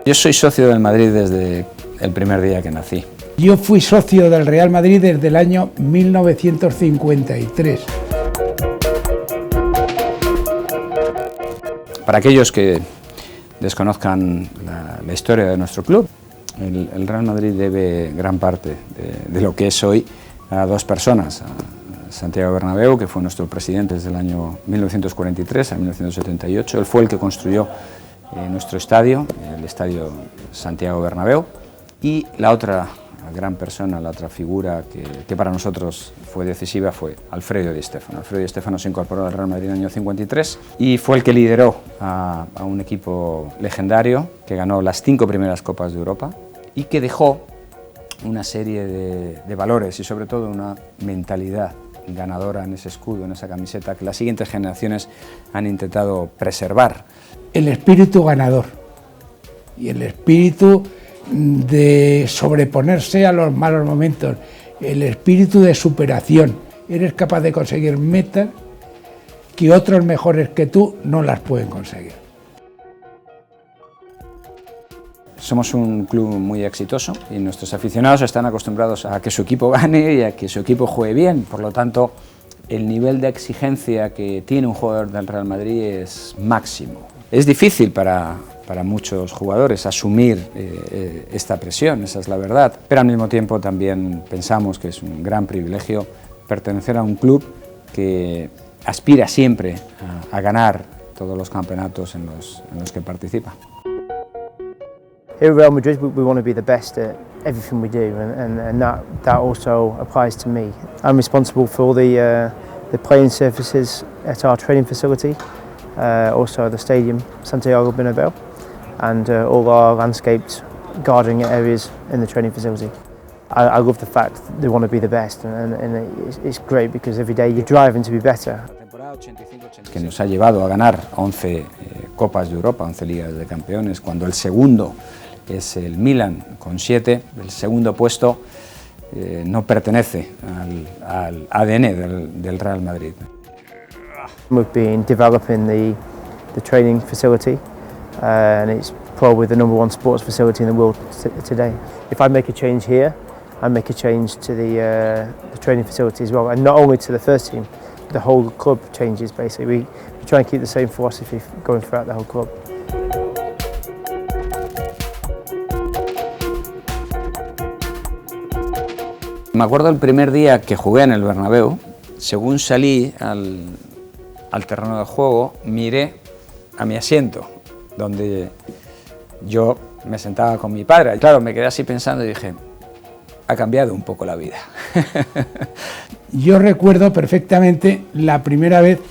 Yo soy socio del Madrid desde el primer día que nací. Yo fui socio del Real Madrid desde el año 1953. Para aquellos que desconozcan la historia de nuestro club, el Real Madrid debe gran parte de lo que es hoy a dos personas, a Santiago Bernabéu, que fue nuestro presidente desde el año 1943 a 1978, él fue el que construyó nuestro estadio, el Estadio Santiago Bernabéu, y la otra gran persona, la otra figura que para nosotros fue decisiva fue Alfredo Di Stéfano. Alfredo Di Stéfano se incorporó al Real Madrid en el año 53 y fue el que lideró a un equipo legendario que ganó las 5 primeras Copas de Europa y que dejó una serie de valores y sobre todo una mentalidad ganadora en ese escudo, en esa camiseta, que las siguientes generaciones han intentado preservar. El espíritu ganador y el espíritu de sobreponerse a los malos momentos, el espíritu de superación. Eres capaz de conseguir metas que otros mejores que tú no las pueden conseguir. Somos un club muy exitoso y nuestros aficionados están acostumbrados a que su equipo gane y a que su equipo juegue bien. Por lo tanto, el nivel de exigencia que tiene un jugador del Real Madrid es máximo. Es difícil para muchos jugadores asumir esta presión, esa es la verdad, pero al mismo tiempo también pensamos que es un gran privilegio pertenecer a un club que aspira siempre a ganar todos los campeonatos en los que participa. Here at Real Madrid, we want to be the best at everything we do, and that also applies to me. I'm responsible for all the playing surfaces at our training facility, also the stadium, Santiago Bernabéu, and all our landscaped gardening areas in the training facility. I love the fact that they want to be the best, and it's great because every day you're driving to be better. Que nos ha llevado a ganar 11 Copas de Europa, 11 Ligas de Campeones, cuando el segundo es el Milan con 7, el segundo puesto no pertenece al ADN del Real Madrid. We've been developing the training facility, and it's probably the #1 sports facility in the world today. If I make a change here, I make a change to the training facility as well, and not only to the first team, the whole club changes basically. We try and keep the same philosophy going throughout the whole club. Me acuerdo el primer día que jugué en el Bernabéu, según salí al terreno de juego, miré a mi asiento, donde yo me sentaba con mi padre. Y claro, me quedé así pensando y dije, ha cambiado un poco la vida. Yo recuerdo perfectamente la primera vez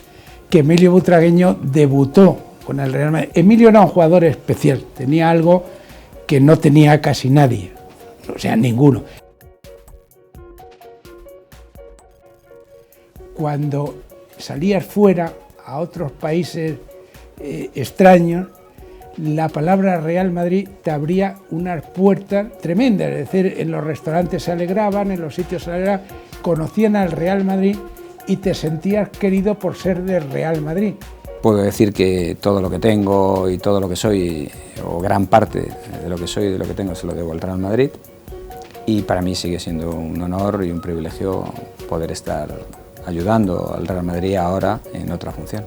que Emilio Butragueño debutó con el Real Madrid. Emilio era un jugador especial, tenía algo que no tenía casi nadie, o sea, ninguno. Cuando salías fuera a otros países extraños, la palabra Real Madrid te abría unas puertas tremendas, es decir, en los restaurantes se alegraban, en los sitios se alegraban, conocían al Real Madrid y te sentías querido por ser del Real Madrid. Puedo decir que todo lo que tengo y todo lo que soy, o gran parte de lo que soy y de lo que tengo, se lo debo al Real Madrid, y para mí sigue siendo un honor y un privilegio poder estar ayudando al Real Madrid ahora en otra función.